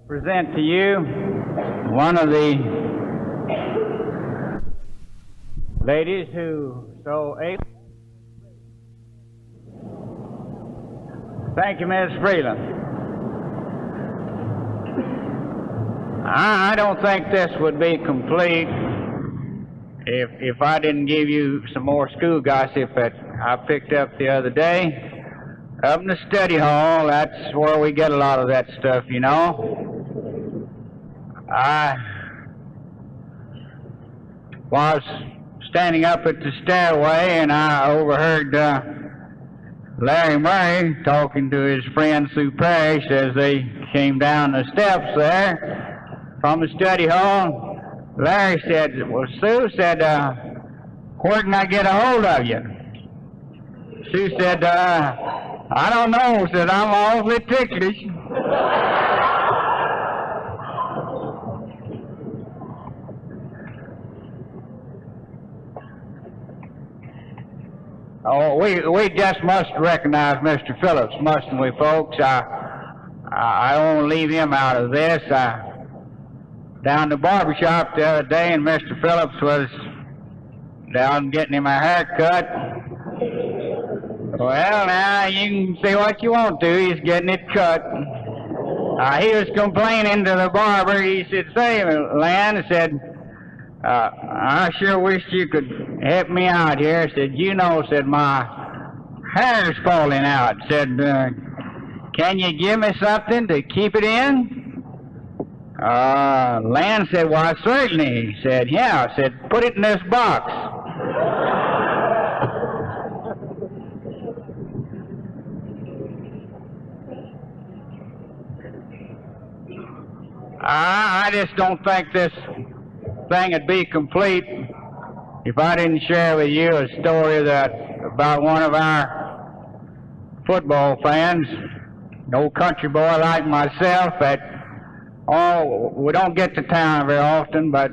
present to you one of the ladies who so able. Thank you, Ms. Freeland. I don't think this would be complete if I didn't give you some more school gossip that I picked up the other day. Up in the study hall, that's where we get a lot of that stuff, you know. I was standing up at the stairway and I overheard Larry Murray talking to his friend Sue Parrish as they came down the steps there from the study hall. Larry said, well, Sue said, where can I get a hold of you? Sue said, I don't know, said I'm awfully ticklish. Oh, we just must recognize Mr. Phillips, mustn't we, folks? I won't leave him out of this. Down the barber shop the other day, and Mr. Phillips was down getting him a haircut. Well, now, you can say what you want to. He's getting it cut. He was complaining to the barber. He said, say, Lan, said, I sure wish you could help me out here. Said, you know, said, my hair's falling out. Said, can you give me something to keep it in? Lan said, why, certainly. He said, yeah. I said, put it in this box. I just don't think this thing would be complete if I didn't share with you a story about one of our football fans, an old country boy like myself that, we don't get to town very often, but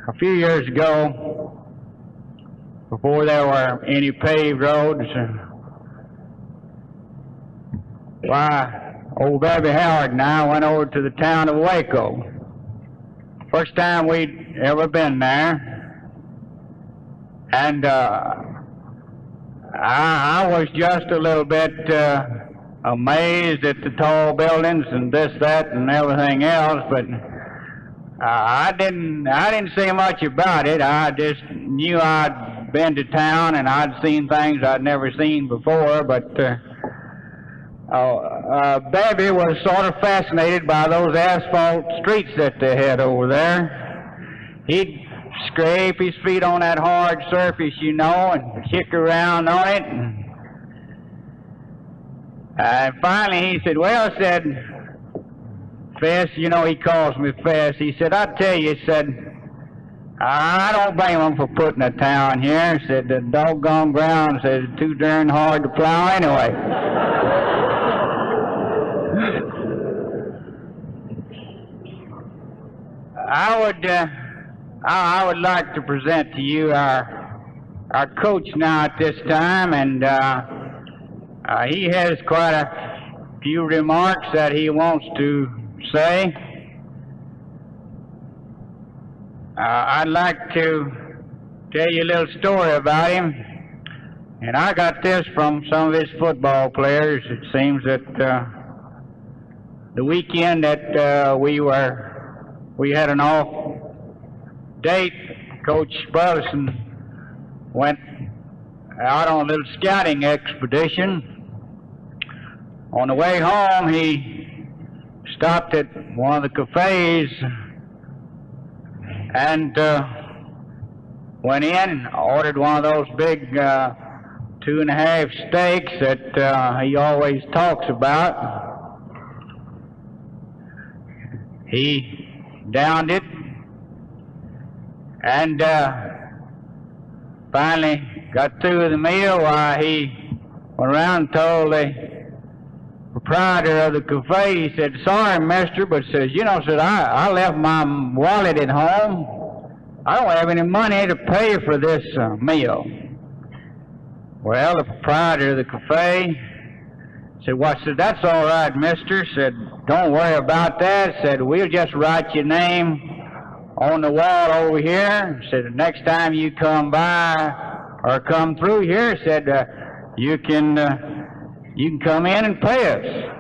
a few years ago, before there were any paved roads, why, old Baby Howard and I went over to the town of Waco. First time we'd ever been there. And I was just a little bit amazed at the tall buildings and this, that, and everything else, but I didn't say much about it. I just knew I'd been to town and I'd seen things I'd never seen before, but Baby was sort of fascinated by those asphalt streets that they had over there. He'd scrape his feet on that hard surface, you know, and kick around on it. And finally he said, well, said, Fess, you know, he calls me Fess. He said, I tell you, he said, I don't blame him for putting a town here. He said, the doggone ground says it's too darn hard to plow anyway. I would like to present to you our coach now at this time, and he has quite a few remarks that he wants to say. I'd like to tell you a little story about him, and I got this from some of his football players. It seems that the weekend that we had an off date, Coach Burleson went out on a little scouting expedition. On the way home, he stopped at one of the cafes and went in and ordered one of those big 2.5 steaks that he always talks about. He downed it and finally got through with the meal. While he went around and told the proprietor of the cafe, he said, sorry, mister, but says, you know, said, I left my wallet at home. I don't have any money to pay for this meal. Well, the proprietor of the cafe Said, well, said, that's all right, mister. Said, don't worry about that. Said, we'll just write your name on the wall over here. Said, the next time you come by or come through here, said, you can come in and play us.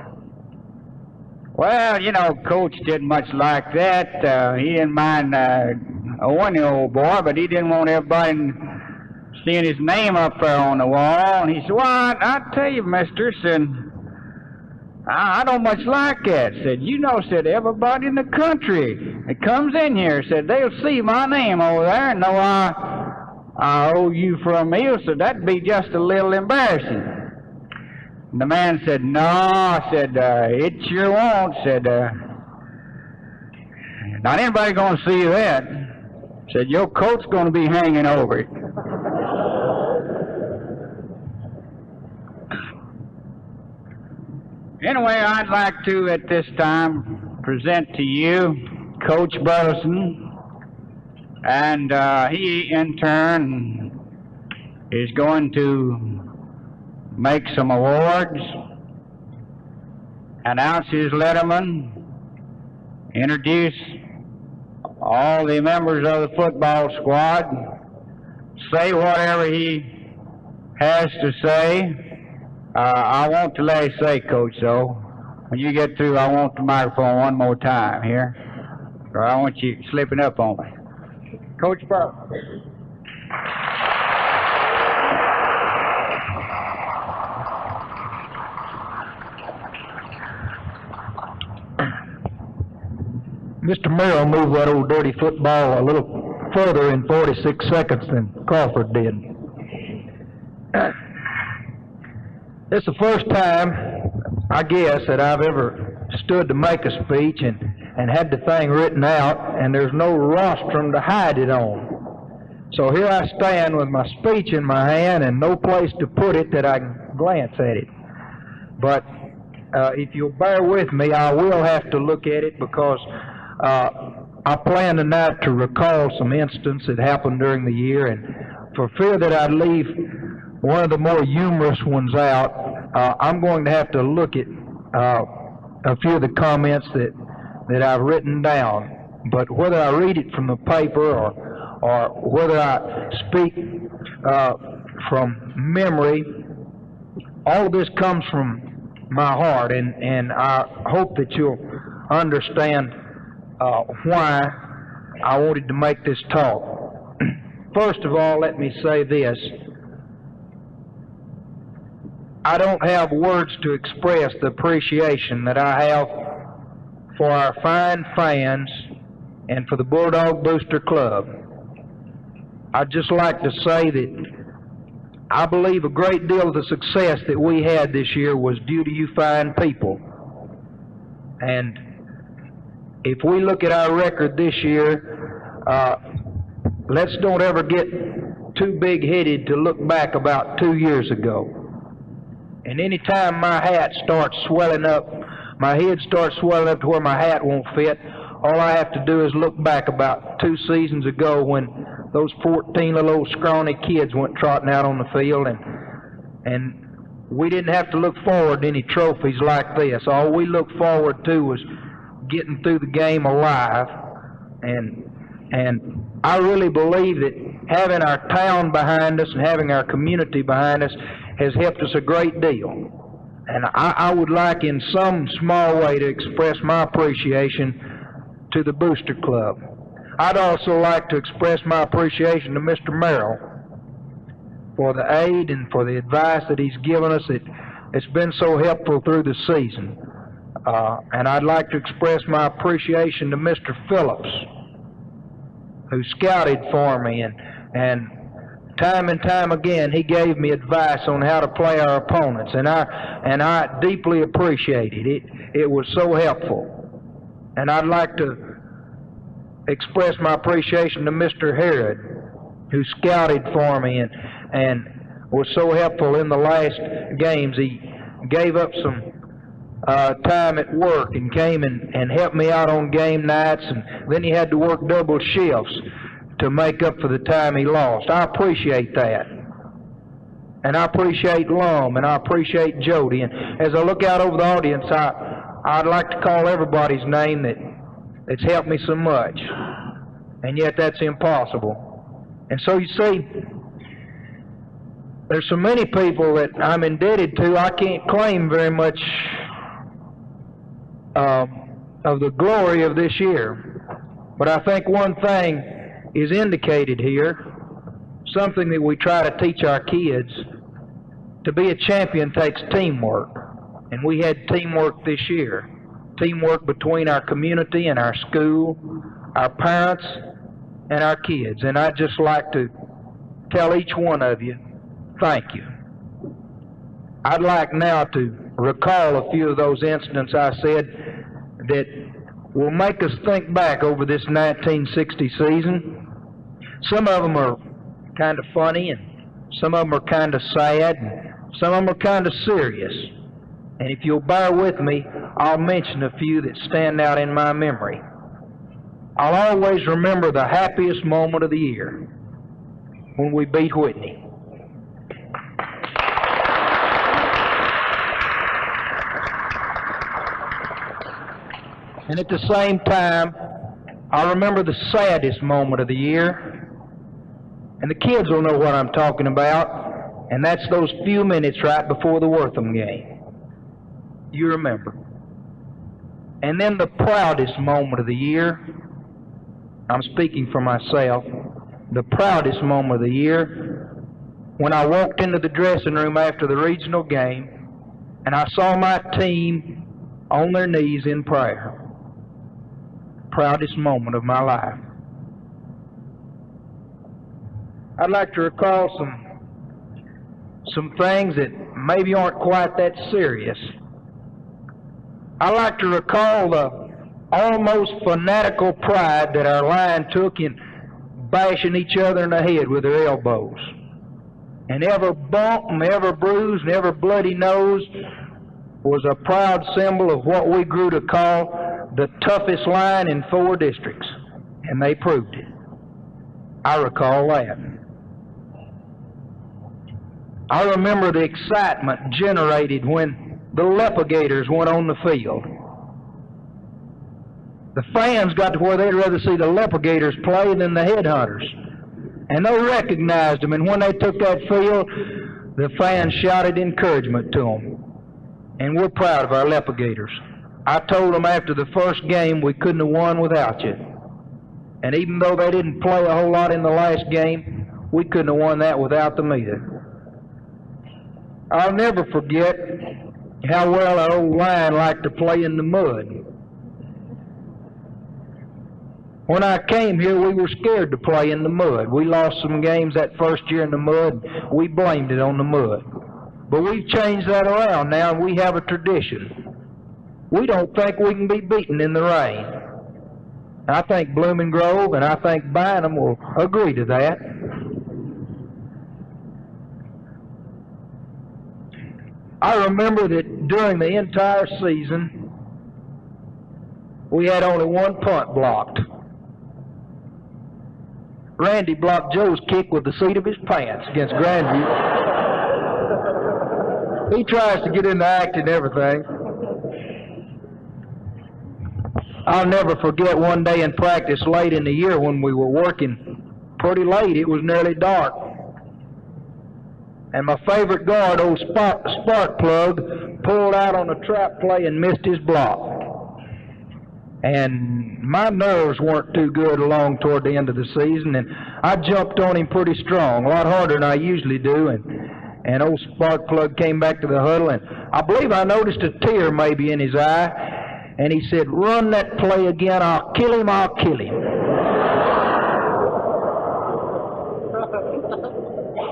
Well, you know, Coach didn't much like that. He didn't mind owing the old boy, but he didn't want everybody seeing his name up there on the wall. And he said, well, I tell you, mister, said, I don't much like that. Said, you know, said, everybody in the country that comes in here, said, they'll see my name over there and know I owe you for a meal, so that'd be just a little embarrassing. And the man said, no, said, it sure won't, said, not anybody gonna see that. Said, your coat's gonna be hanging over it. Anyway, I'd like to, at this time, present to you Coach Burleson, and he, in turn, is going to make some awards, announce his letterman, introduce all the members of the football squad, say whatever he has to say. I won't delay say, Coach, though. When you get through, I want the microphone one more time here, or I want you slipping up on me. Coach Burleson. Mr. Merrell moved that old dirty football a little further in 46 seconds than Crawford did. It's the first time, I guess, that I've ever stood to make a speech and had the thing written out, and there's no rostrum to hide it on. So here I stand with my speech in my hand and no place to put it that I can glance at it. But if you'll bear with me, I will have to look at it because I plan tonight to recall some incidents that happened during the year, and for fear that I'd leave one of the more humorous ones out, I'm going to have to look at a few of the comments that I've written down. But whether I read it from the paper or whether I speak from memory, all of this comes from my heart, and I hope that you'll understand why I wanted to make this talk. First of all, let me say this. I don't have words to express the appreciation that I have for our fine fans and for the Bulldog Booster Club. I'd just like to say that I believe a great deal of the success that we had this year was due to you fine people. And if we look at our record this year, let's don't ever get too big-headed to look back about 2 years ago. And any time my hat starts swelling up, my head starts swelling up to where my hat won't fit, all I have to do is look back about 2 seasons ago when those 14 little old scrawny kids went trotting out on the field, and we didn't have to look forward to any trophies like this. All we looked forward to was getting through the game alive, and I really believe that having our town behind us and having our community behind us has helped us a great deal. And I would like in some small way to express my appreciation to the Booster Club. I'd also like to express my appreciation to Mr. Merrell for the aid and for the advice that he's given us. It's been so helpful through the season. And I'd like to express my appreciation to Mr. Phillips, who scouted for me, and time again he gave me advice on how to play our opponents, and I deeply appreciate it. It was so helpful. And I'd like to express my appreciation to Mr. Herod, who scouted for me and was so helpful in the last games. He gave up some time at work and came and helped me out on game nights, and then he had to work double shifts to make up for the time he lost. I appreciate that. and I appreciate Lum, and I appreciate Jody. And as I look out over the audience, I'd like to call everybody's name that's helped me so much, and yet that's impossible. And so you see, there's so many people that I'm indebted to, I can't claim very much of the glory of this year. But I think one thing is indicated here, something that we try to teach our kids. To be a champion takes teamwork, and we had teamwork this year. Teamwork between our community and our school, our parents, and our kids. And I'd just like to tell each one of you, thank you. I'd like now to recall a few of those incidents I said that will make us think back over this 1960 season. Some of them are kind of funny, and some of them are kind of sad, and some of them are kind of serious. And if you'll bear with me, I'll mention a few that stand out in my memory. I'll always remember the happiest moment of the year, when we beat Whitney. And at the same time, I remember the saddest moment of the year, and the kids will know what I'm talking about, and that's those few minutes right before the Wortham game. You remember. And then the proudest moment of the year, I'm speaking for myself, the proudest moment of the year, when I walked into the dressing room after the regional game, and I saw my team on their knees in prayer. Proudest moment of my life. I'd like to recall some things that maybe aren't quite that serious. I like to recall the almost fanatical pride that our line took in bashing each other in the head with their elbows. And every bump and every bruise and every bloody nose was a proud symbol of what we grew to call the toughest line in 4 districts. And they proved it. I recall that. I remember the excitement generated when the Leopards went on the field. The fans got to where they'd rather see the Leopards play than the Headhunters. And they recognized them, and when they took that field, the fans shouted encouragement to them. And we're proud of our Leopards. I told them after the first game we couldn't have won without you. And even though they didn't play a whole lot in the last game, we couldn't have won that without them either. I'll never forget how well our old line liked to play in the mud. When I came here, we were scared to play in the mud. We lost some games that first year in the mud. We blamed it on the mud. But we've changed that around now, and we have a tradition. We don't think we can be beaten in the rain. I think Blooming Grove and I think Bynum will agree to that. I remember that during the entire season, we had only one punt blocked. Randy blocked Joe's kick with the seat of his pants against Grandview. He tries to get in the act and everything. I'll never forget one day in practice late in the year when we were working pretty late. It was nearly dark. And my favorite guard, old Spark Plug, pulled out on a trap play and missed his block. And my nerves weren't too good along toward the end of the season, and I jumped on him pretty strong, a lot harder than I usually do, and old Spark Plug came back to the huddle, and I believe I noticed a tear maybe in his eye, and he said, "Run that play again, I'll kill him, I'll kill him."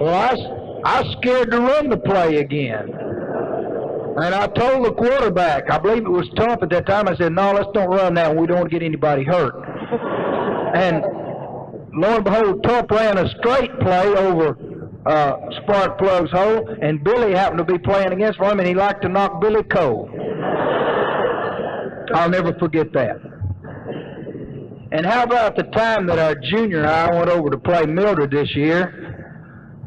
Well, I was scared to run the play again. And I told the quarterback, I believe it was Tump at that time, I said, "No, let's don't run that one. We don't want to get anybody hurt." And lo and behold, Tump ran a straight play over Spark Plug's hole, and Billy happened to be playing against him, and he liked to knock Billy cold. I'll never forget that. And how about the time that our junior and I went over to play Mildred this year?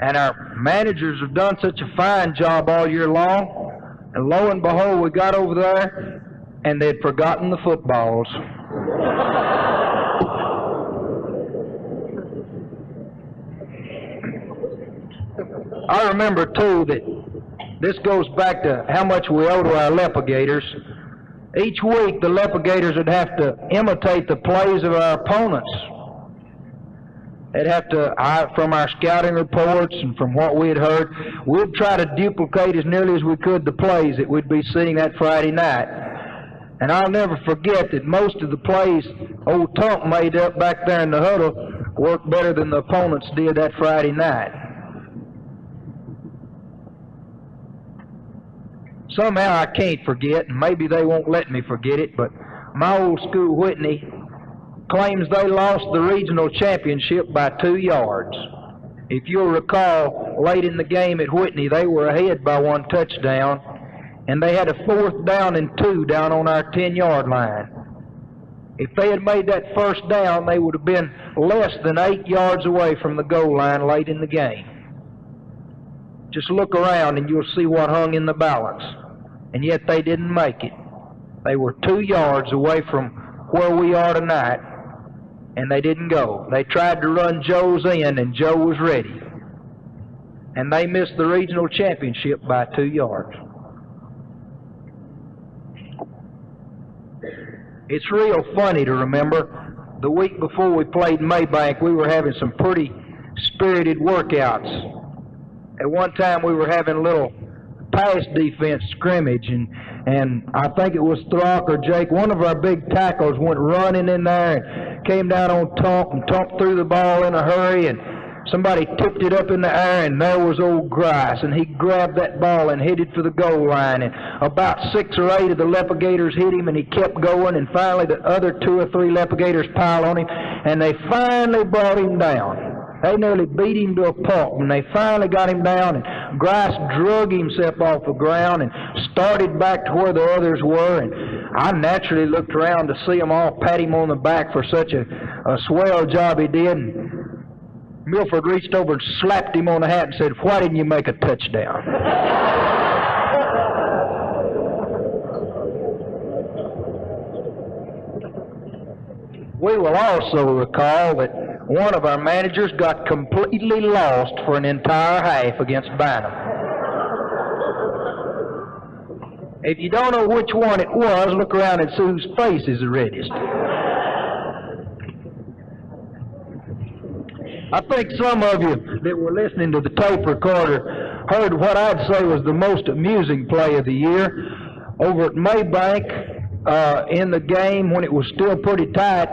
And our managers have done such a fine job all year long, and lo and behold, we got over there, and they'd forgotten the footballs. I remember, too, that this goes back to how much we owe to our lepigators. Each week, the lepigators would have to imitate the plays of our opponents. They'd have to, from our scouting reports and from what we had heard, we'd try to duplicate as nearly as we could the plays that we'd be seeing that Friday night. And I'll never forget that most of the plays old Tump made up back there in the huddle worked better than the opponents did that Friday night. Somehow I can't forget, and maybe they won't let me forget it, but my old school, Whitney, claims they lost the regional championship by 2 yards. If you'll recall, late in the game at Whitney, they were ahead by 1 touchdown, and they had a 4th down and 2 down on our 10-yard line. If they had made that first down, they would have been less than 8 yards away from the goal line late in the game. Just look around and you'll see what hung in the balance. And yet they didn't make it. They were 2 yards away from where we are tonight, and they didn't go. They tried to run Joe's in, and Joe was ready. And they missed the regional championship by 2 yards. It's real funny to remember, the week before we played Maybank, we were having some pretty spirited workouts. At one time, we were having a little pass defense scrimmage, and I think it was Throck or Jake, one of our big tackles went running in there and came down on Tump, and Tump threw the ball in a hurry, and somebody tipped it up in the air, and there was old Grice, and he grabbed that ball and headed for the goal line, and about 6 or 8 of the lepigators hit him, and he kept going, and finally the other 2 or 3 lepigators piled on him, and they finally brought him down. They nearly beat him to a pulp, and they finally got him down, and Grice drug himself off the ground and started back to where the others were, and I naturally looked around to see them all pat him on the back for such a swell job he did, and Milford reached over and slapped him on the hat and said, "Why didn't you make a touchdown?" We will also recall that one of our managers got completely lost for an entire half against Bynum. If you don't know which one it was, look around and see whose face is the reddest. I think some of you that were listening to the tape recorder heard what I'd say was the most amusing play of the year. Over at Maybank, in the game when it was still pretty tight,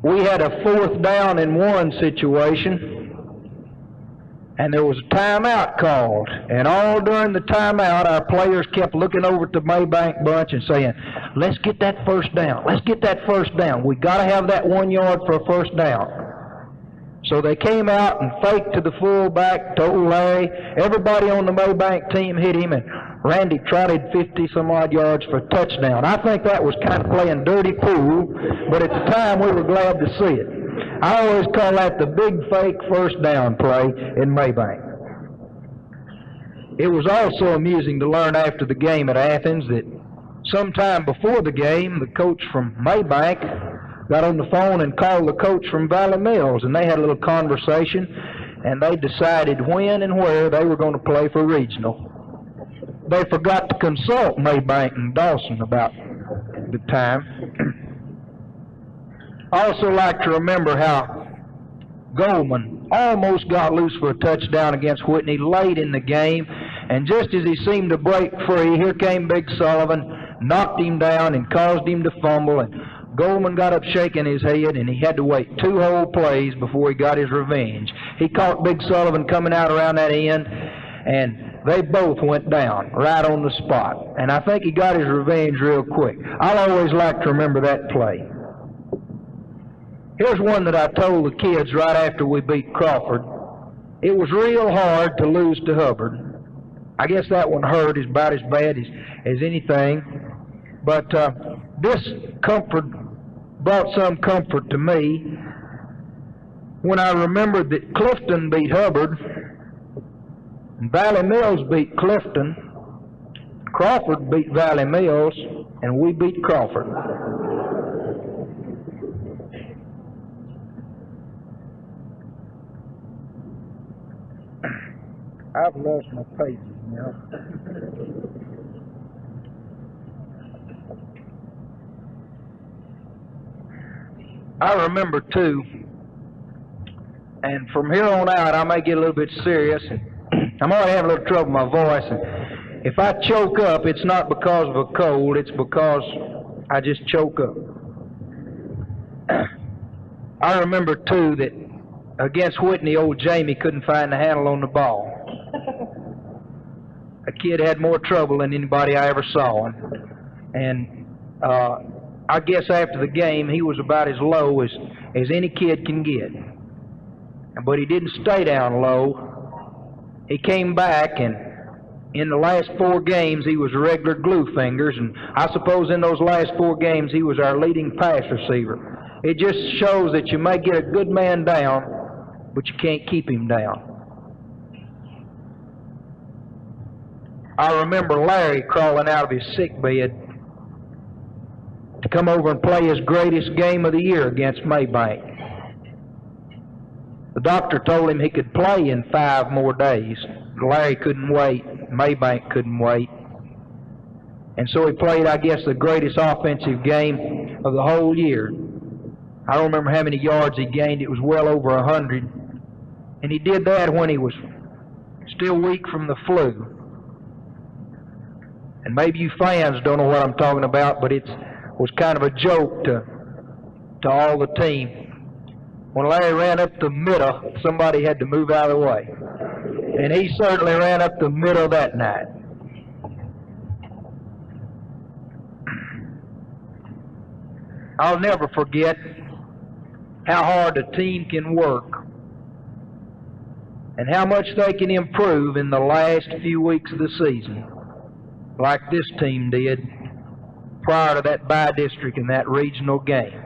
we had a 4th down and 1 situation, and there was a timeout called. And all during the timeout, our players kept looking over at the Maybank bunch and saying, "Let's get that first down. Let's get that first down. We got to have that 1 yard for a first down." So they came out and faked to the fullback, told Larry. Everybody on the Maybank team hit him, and Randy trotted 50-some-odd yards for a touchdown. I think that was kind of playing dirty pool, but at the time we were glad to see it. I always call that the big fake first down play in Maybank. It was also amusing to learn after the game at Athens that sometime before the game, the coach from Maybank got on the phone and called the coach from Valley Mills, and they had a little conversation, and they decided when and where they were going to play for regional. They forgot to consult Maybank and Dawson about the time. I also like to remember how Goldman almost got loose for a touchdown against Whitney late in the game, and just as he seemed to break free, here came Big Sullivan, knocked him down and caused him to fumble, and Goldman got up shaking his head, and he had to wait 2 whole plays before he got his revenge. He caught Big Sullivan coming out around that end, and they both went down right on the spot. And I think he got his revenge real quick. I'll always like to remember that play. Here's one that I told the kids right after we beat Crawford. It was real hard to lose to Hubbard. I guess that one hurt is about as bad as anything. But this comfort brought some comfort to me when I remembered that Clifton beat Hubbard Valley Mills beat Clifton, Crawford beat Valley Mills, and we beat Crawford. I've lost my pages now. I remember too, and from here on out I may get a little bit serious, and I'm already having a little trouble with my voice, and if I choke up, it's not because of a cold, it's because I just choke up. I remember too that against Whitney, old Jamie couldn't find the handle on the ball. A kid had more trouble than anybody I ever saw, and I guess after the game he was about as low as any kid can get. But he didn't stay down low. He came back, and in the last 4 games he was a regular glue fingers, and I suppose in those last 4 games he was our leading pass receiver. It just shows that you may get a good man down, but you can't keep him down. I remember Larry crawling out of his sick bed to come over and play his greatest game of the year against Maybank. The doctor told him he could play in 5 more days. Larry couldn't wait. Maybank couldn't wait. And so he played, I guess, the greatest offensive game of the whole year. I don't remember how many yards he gained. It was well over 100. And he did that when he was still weak from the flu. And maybe you fans don't know what I'm talking about, but it was kind of a joke to all the team. When Larry ran up the middle, somebody had to move out of the way. And he certainly ran up the middle that night. I'll never forget how hard a team can work and how much they can improve in the last few weeks of the season, like this team did prior to that by-district and that regional game.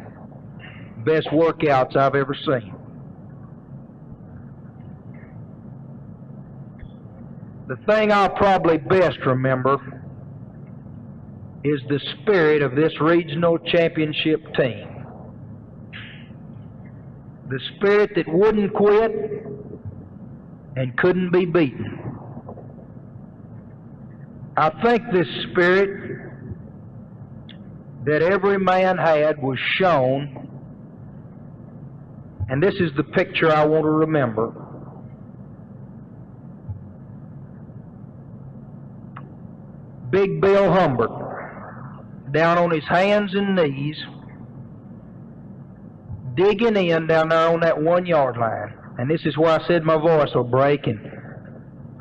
Best workouts I've ever seen. The thing I'll probably best remember is the spirit of this regional championship team. The spirit that wouldn't quit and couldn't be beaten. I think this spirit that every man had was shown, and this is the picture I want to remember. Big Bill Humbert, down on his hands and knees, digging in down there on that 1 yard line. And this is where I said my voice will break, and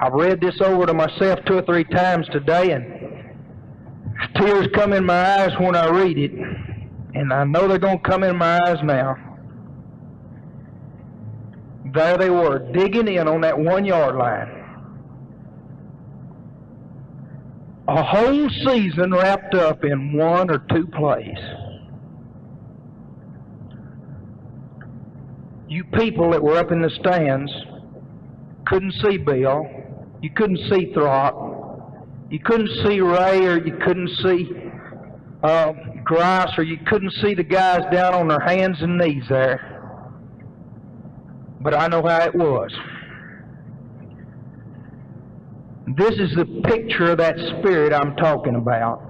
I've read this over to myself 2 or 3 times today, and tears come in my eyes when I read it, and I know they're going to come in my eyes now. There they were, digging in on that 1 yard line. A whole season wrapped up in 1 or 2 plays. You people that were up in the stands couldn't see Bill. You couldn't see Throt. You couldn't see Ray, or you couldn't see Grice, or you couldn't see the guys down on their hands and knees there. But I know how it was. This is the picture of that spirit I'm talking about.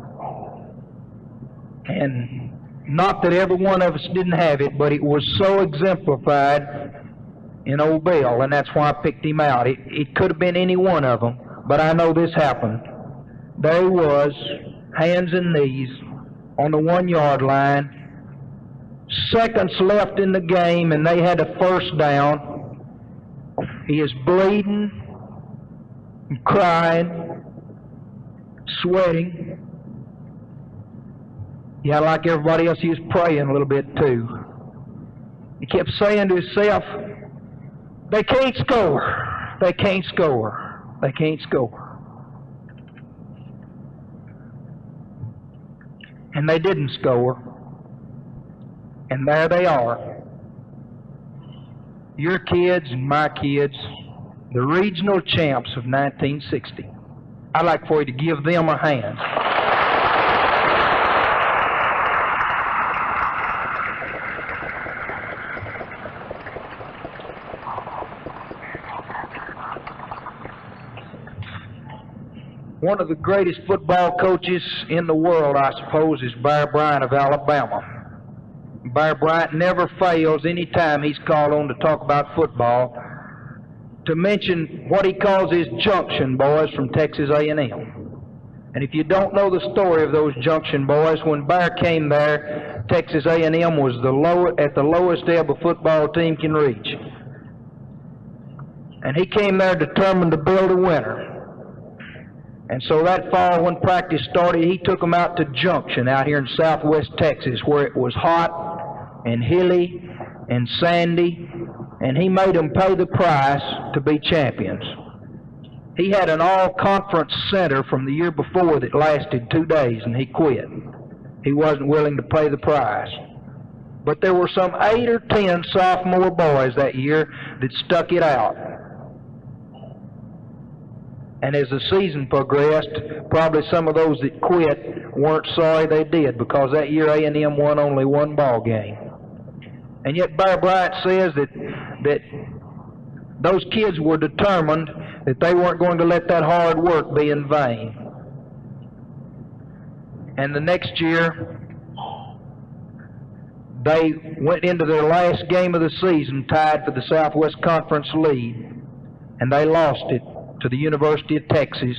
And not that every one of us didn't have it, but it was so exemplified in old Bill, and that's why I picked him out. It could have been any one of them, but I know this happened. There he was, hands and knees, on the 1 yard line. Seconds left in the game, and they had a first down. He is bleeding, crying, sweating. Yeah, like everybody else, he was praying a little bit too. He kept saying to himself, they can't score, they can't score, they can't score. And they didn't score. And there they are. Your kids and my kids the regional champs of 1960. I'd like for you to give them a hand. One of the greatest football coaches in the world, I suppose, is Bryant of Alabama. Bryant never fails any time he's called on to talk about football to mention what he calls his junction boys from Texas A&M. And if you don't know the story of those junction boys, when Bear came there, Texas A&M was at the lowest ebb a football team can reach. And he came there determined to build a winner. And so that fall when practice started, he took them out to Junction out here in southwest Texas where it was hot and hilly and sandy, and he made them pay the price to be champions. He had an all-conference center from the year before that lasted 2 days, and he quit. He wasn't willing to pay the price. But there were some 8 or 10 sophomore boys that year that stuck it out. And as the season progressed, probably some of those that quit weren't sorry they did, because that year A&M won only 1 ball game. And yet Bryant says that those kids were determined that they weren't going to let that hard work be in vain. And the next year, they went into their last game of the season tied for the Southwest Conference lead, and they lost it to the University of Texas.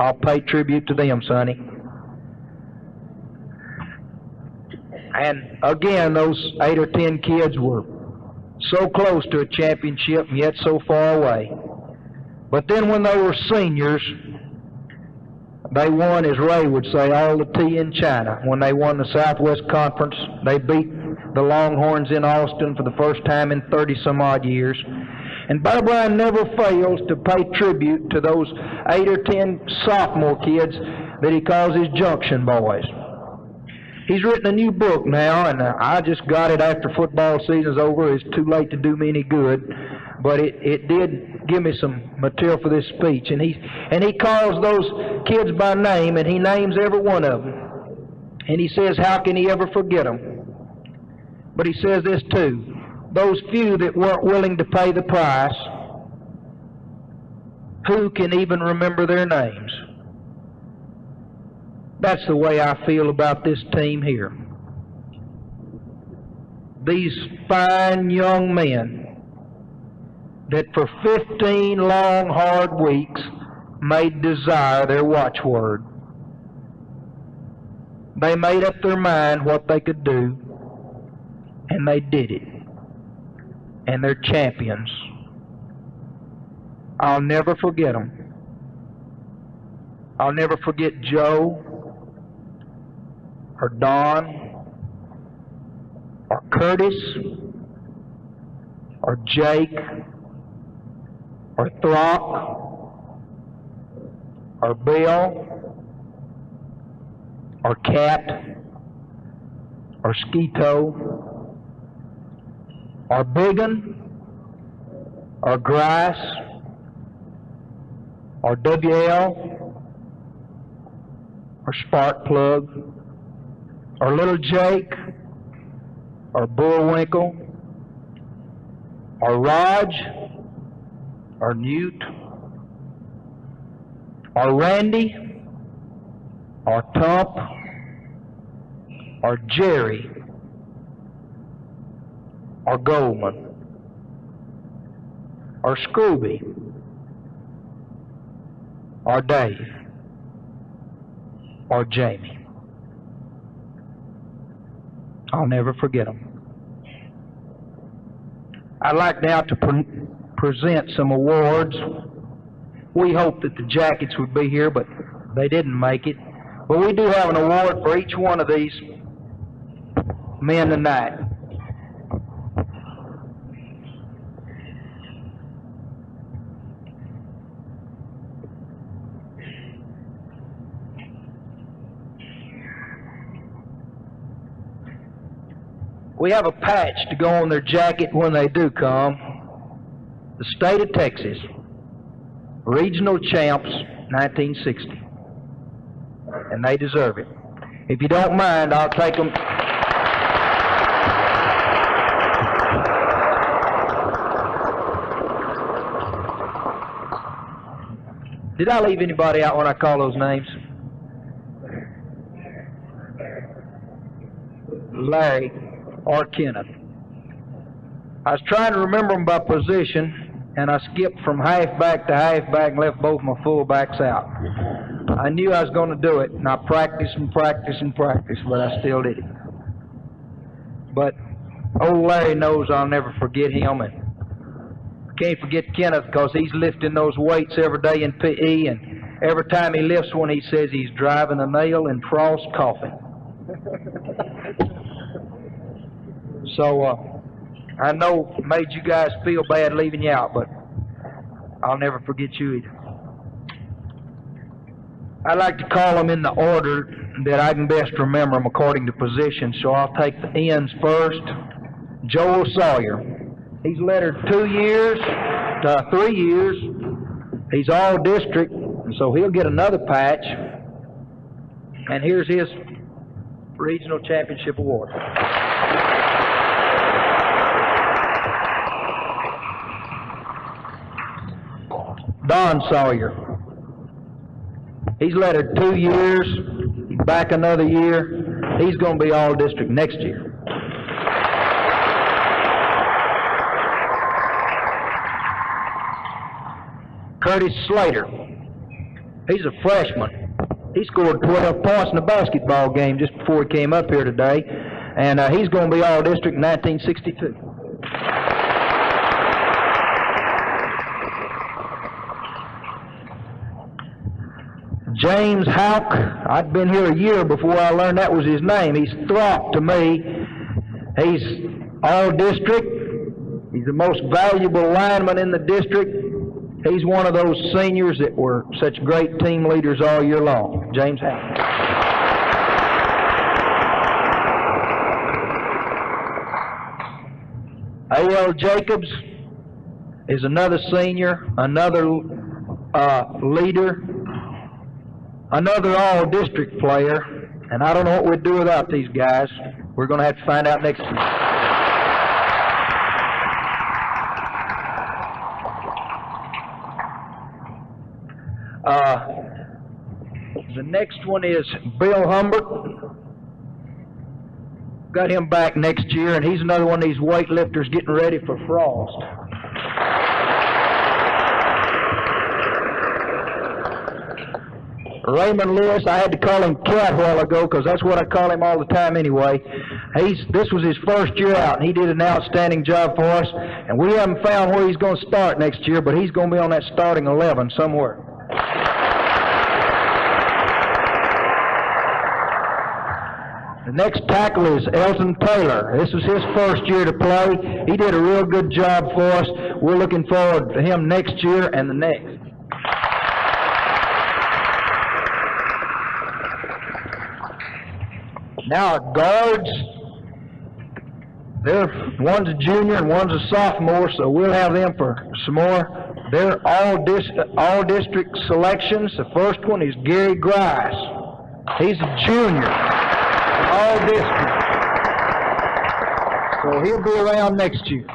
I'll pay tribute to them, Sonny. And again, those 8 or 10 kids were so close to a championship and yet so far away. But then when they were seniors, they won, as Ray would say, all the tea in China. When they won the Southwest Conference, they beat the Longhorns in Austin for the first time in 30-some-odd years. And Bryant never fails to pay tribute to those 8 or 10 sophomore kids that he calls his junction boys. He's written a new book now, and I just got it after football season's over. It's too late to do me any good, but it did give me some material for this speech. And he calls those kids by name, and he names every one of them. And he says, how can he ever forget them? But he says this too. Those few that weren't willing to pay the price, who can even remember their names? That's the way I feel about this team here. These fine young men that for 15 long, hard weeks made desire their watchword. They made up their mind what they could do, and they did it. And they're champions. I'll never forget them. I'll never forget Joe, or Don, or Curtis, or Jake, or Throck, or Bill, or Cat, or Skeeto, or Biggin, or Grice, or WL, or Sparkplug, or Little Jake, or Bullwinkle, or Raj, or Newt, or Randy, or Tump, or Jerry, or Goldman, or Scrooby, or Dave, or Jamie. I'll never forget them. I'd like now to present some awards. We hoped that the Jackets would be here, but they didn't make it. But we do have an award for each one of these men tonight. We have a patch to go on their jacket when they do come. the state of Texas, regional champs, 1960. And they deserve it. If you don't mind, I'll take them. Did I leave anybody out when I call those names? Larry or Kenneth. I was trying to remember them by position, and I skipped from halfback to halfback and left both my fullbacks out. I knew I was going to do it, and I practiced and practiced and practiced, but I still did it. But old Larry knows I'll never forget him, and I can't forget Kenneth because he's lifting those weights every day in PE, and every time he lifts one, he says he's driving a nail in Frost coffee. So I know it made you guys feel bad leaving you out, but I'll never forget you either. I like to call them in the order that I can best remember them according to position, so I'll take the ends first. Joel Sawyer. He's lettered 2 years, 3 years. He's all district, so he'll get another patch. And here's his regional championship award. Don Sawyer. He's lettered 2 years, back another year. He's going to be all district next year. Curtis Slater. He's a freshman. He scored 12 points in a basketball game just before he came up here today, and he's going to be all district in 1962. James Houck. I'd been here a year before I learned that was his name. He's Throp to me. He's all district. He's the most valuable lineman in the district. He's one of those seniors that were such great team leaders all year long. James Houck. A.L. Jacobs is another senior, another leader, another all-district player, and I don't know what we'd do without these guys. We're going to have to find out next week. The next one is Bill Humbert. Got him back next year, and he's another one of these weightlifters getting ready for Frost. Raymond Lewis, I had to call him Cat a while ago because that's what I call him all the time anyway. This was his first year out, and he did an outstanding job for us. And we haven't found where he's going to start next year, but he's going to be on that starting 11 somewhere. The next tackle is Elton Taylor. This was his first year to play. He did a real good job for us. We're looking forward to him next year and the next. Now our guards, one's a junior and one's a sophomore, so we'll have them for some more. They're all district selections. The first one is Gary Grice. He's a junior, all district. So he'll be around next year.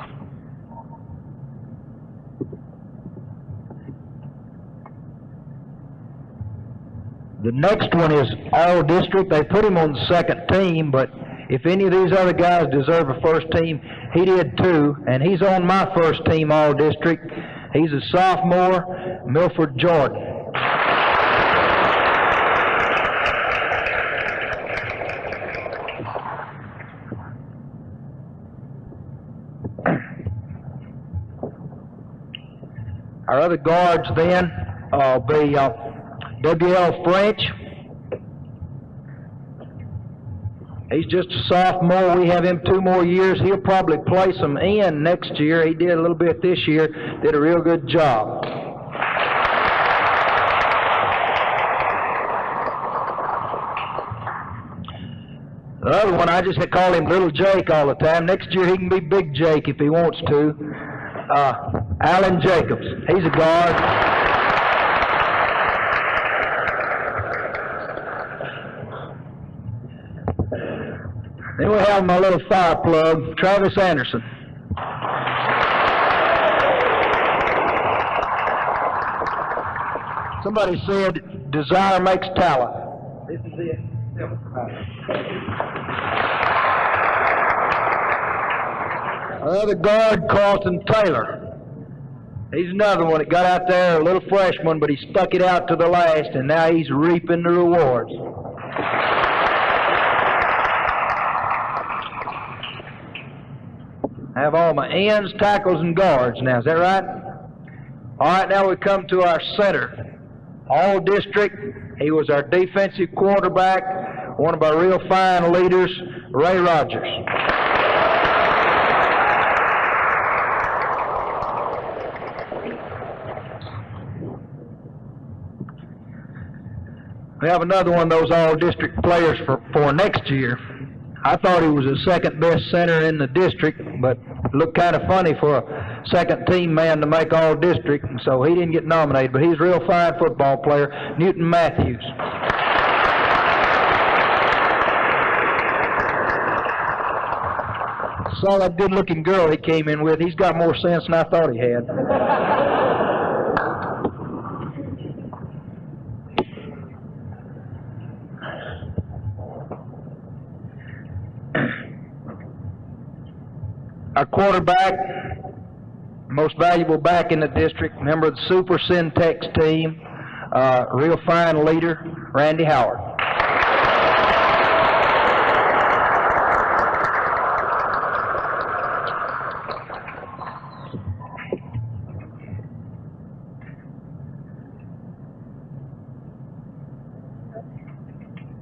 The next one is all district. They put him on the second team, but if any of these other guys deserve a first team, he did too, and he's on my first team all district. He's a sophomore, Milford Jordan. Our other guards then will be W.L. French. He's just a sophomore. We have him 2 more years. He'll probably play some in next year. He did a little bit this year. Did a real good job. The other one, I just call him Little Jake all the time. Next year he can be Big Jake if he wants to. Alan Jacobs. He's a guard. Then we have my little fire plug, Travis Anderson. Somebody said, desire makes talent. This is it. Another guard, Carlton Taylor. He's another one that got out there, a little freshman, but he stuck it out to the last, and now he's reaping the rewards. I have all my ends, tackles, and guards now. Is that right? All right, now we come to our center. All district. He was our defensive quarterback, one of our real fine leaders, Ray Rogers. We have another one of those all-district players for next year. I thought he was the second best center in the district, but looked kind of funny for a second-team man to make all-district, and so he didn't get nominated, but he's a real fine football player, Newton Matthews. Saw that good-looking girl he came in with. He's got more sense than I thought he had. Our quarterback, most valuable back in the district, member of the Super Syntex team, real fine leader, Randy Howard.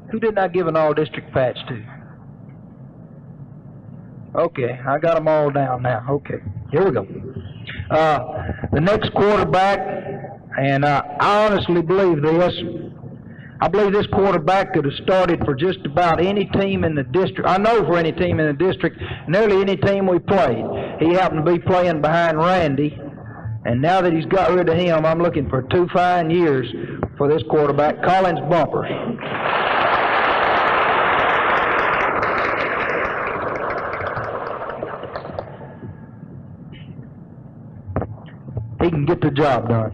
Who didn't I give an all-district patch to? Okay, I got them all down now. Okay, here we go. The next quarterback, and I honestly believe this. I believe this quarterback could have started for just about any team in the district. I know for any team in the district, nearly any team we played. He happened to be playing behind Randy, and now that he's got rid of him, I'm looking for 2 fine years for this quarterback, Collins Bumpers. He can get the job done.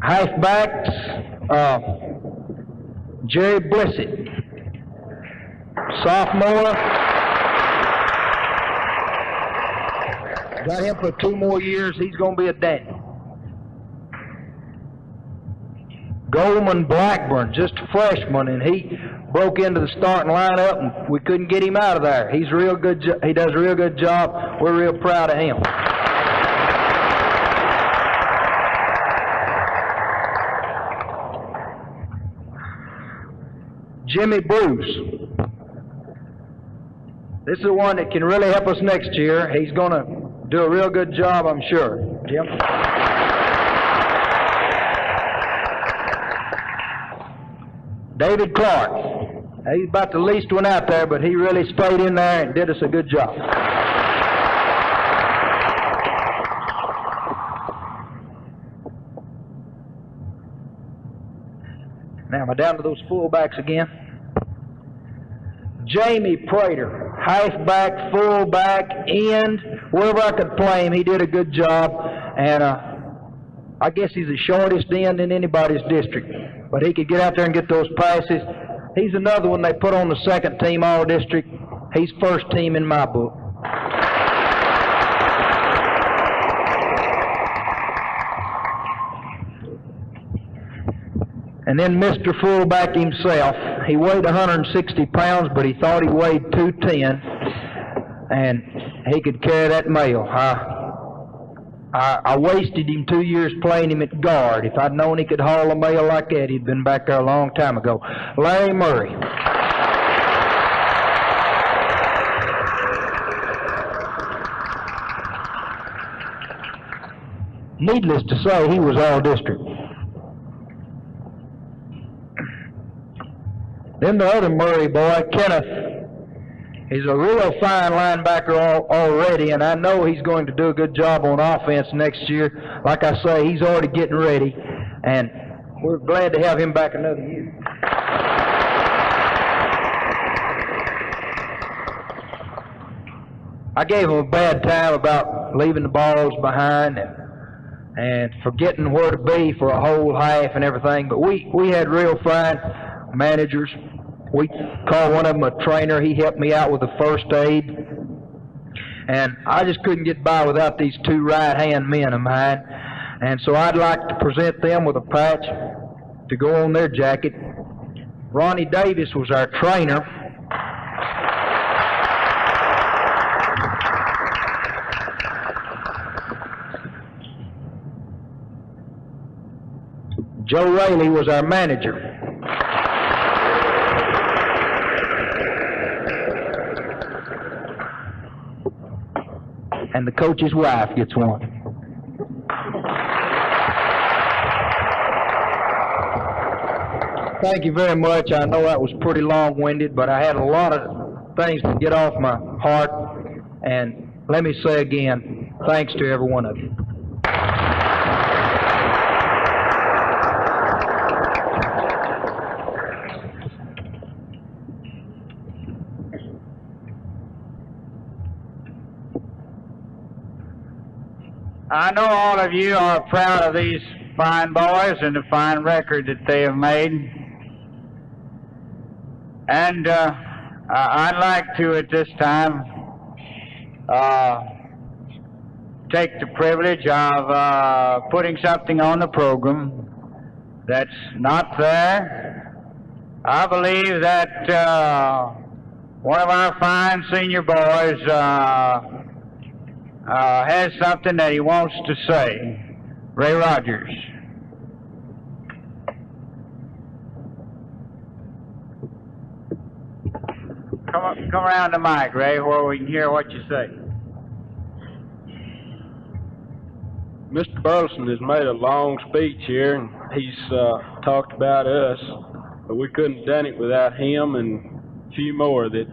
Halfbacks, Jerry Blissett, sophomore. Got him for 2 more years. He's going to be a Daniel. Goldman Blackburn, just a freshman, and he broke into the starting lineup, and we couldn't get him out of there. He's real good. He does a real good job. We're real proud of him. Jimmy Bruce. This is the one that can really help us next year. He's going to do a real good job, I'm sure. Jim? David Clark. He's about the least one out there, but he really stayed in there and did us a good job. Now, am I down to those fullbacks again? Jamie Prater, halfback, fullback, end, wherever I could play him, he did a good job. And I guess he's the shortest end in anybody's district. But he could get out there and get those passes. He's another one they put on the second team all-district. He's first team in my book. And then Mr. Fullback himself, he weighed 160 pounds, but he thought he weighed 210, and he could carry that mail. I wasted him 2 years playing him at guard. If I'd known he could haul a mail like that, he'd been back there a long time ago. Larry Murray. Needless to say, he was all district. Then the other Murray boy, Kenneth. He's a real fine linebacker already, and I know he's going to do a good job on offense next year. Like I say, he's already getting ready, and we're glad to have him back another year. I gave him a bad time about leaving the balls behind and forgetting where to be for a whole half and everything, but we had real fine managers. We called one of them a trainer. He helped me out with the first aid. And I just couldn't get by without these two right-hand men of mine. And so I'd like to present them with a patch to go on their jacket. Ronnie Davis was our trainer. Joe Raley was our manager. And the coach's wife gets one. Thank you very much. I know that was pretty long-winded, but I had a lot of things to get off my heart. And let me say again, thanks to every one of you. I know all of you are proud of these fine boys and the fine record that they have made. And I'd like to, at this time, take the privilege of putting something on the program that's not there. I believe that one of our fine senior boys has something that he wants to say. Ray Rogers. Come around the mic, Ray, where we can hear what you say. Mr. Burleson has made a long speech here, and he's talked about us, but we couldn't have done it without him and a few more that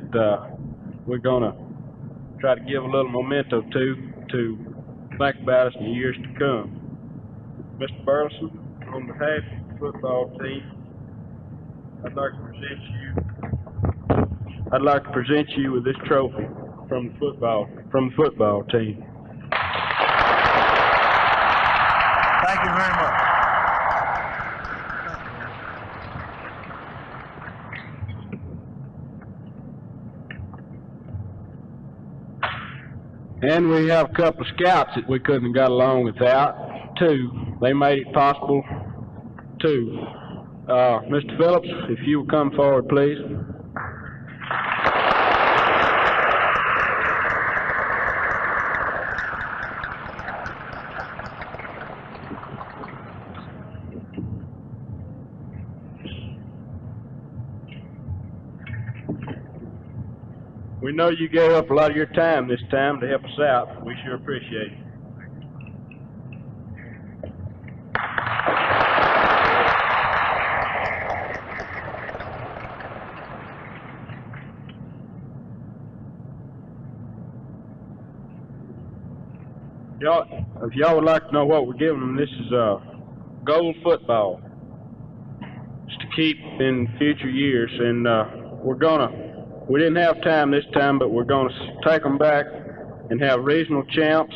we're going to try to give a little memento to think about us in the years to come. Mr. Burleson, on behalf of the football team, I'd like to present you with this trophy from the football team. Thank you very much. And we have a couple of scouts that we couldn't have got along without. Two, they made it possible. Two, Mr. Phillips, if you will come forward, please. We know you gave up a lot of your time this time to help us out. We sure appreciate it. If y'all would like to know what we're giving them, this is gold football. It's to keep in future years, and we didn't have time this time, but we're going to take them back and have regional champs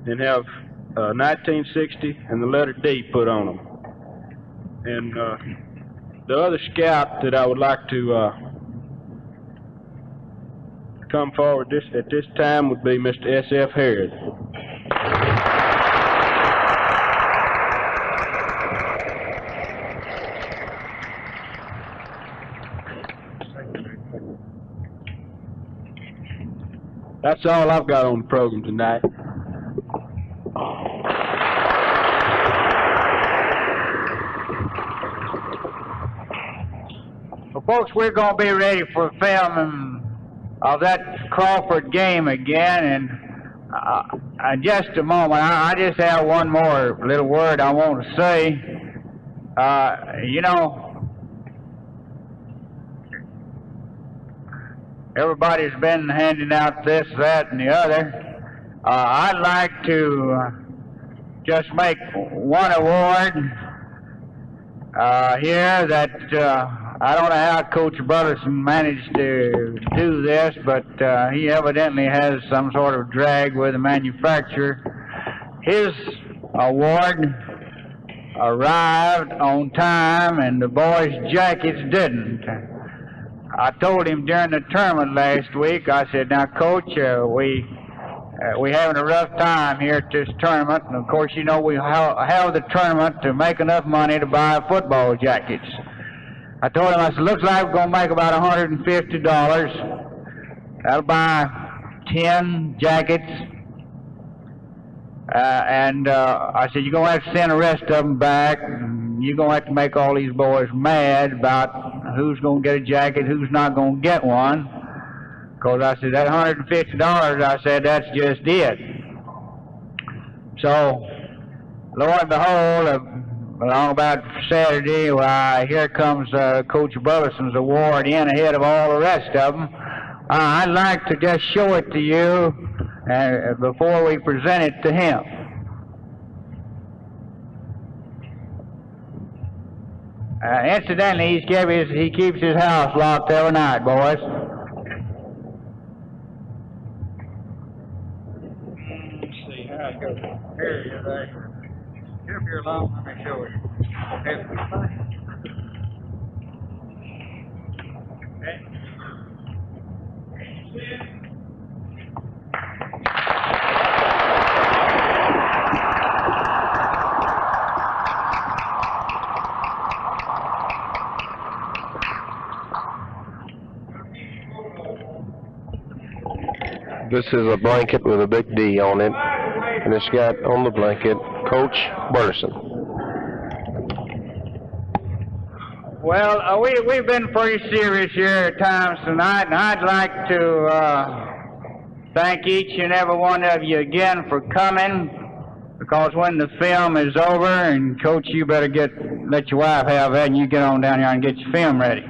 and have 1960 and the letter D put on them. And the other scout that I would like to come forward at this time would be Mr. S.F. Harris. That's all I've got on the program tonight. Well, folks, we're going to be ready for filming of that Crawford game again, and in just a moment, I just have one more little word I want to say. You know, everybody's been handing out this, that, and the other. I'd like to just make one award here that I don't know how Coach Burleson managed to do this, but he evidently has some sort of drag with the manufacturer. His award arrived on time and the boys' jackets didn't. I told him during the tournament last week, I said, now Coach, we having a rough time here at this tournament, and of course you know we have the tournament to make enough money to buy football jackets. I told him, I said, looks like we're going to make about $150. That'll buy 10 jackets. And I said, you're going to have to send the rest of them back. And you're going to have to make all these boys mad about who's going to get a jacket, who's not going to get one. Because I said, that $150, I said, that's just it. So, lo and behold, along about Saturday, here comes Coach Burleson's award in ahead of all the rest of them. I'd like to just show it to you before we present it to him. Incidentally, he keeps his house locked every night, boys. Let's see how it goes. Here he is, right? Here, here along, let me show you. Okay. This is a blanket with a big D on it, and it's got on the blanket, Coach Burleson. Well, we've been pretty serious here at times tonight, and I'd like to thank each and every one of you again for coming, because when the film is over, and Coach, you better let your wife have that, and you get on down here and get your film ready.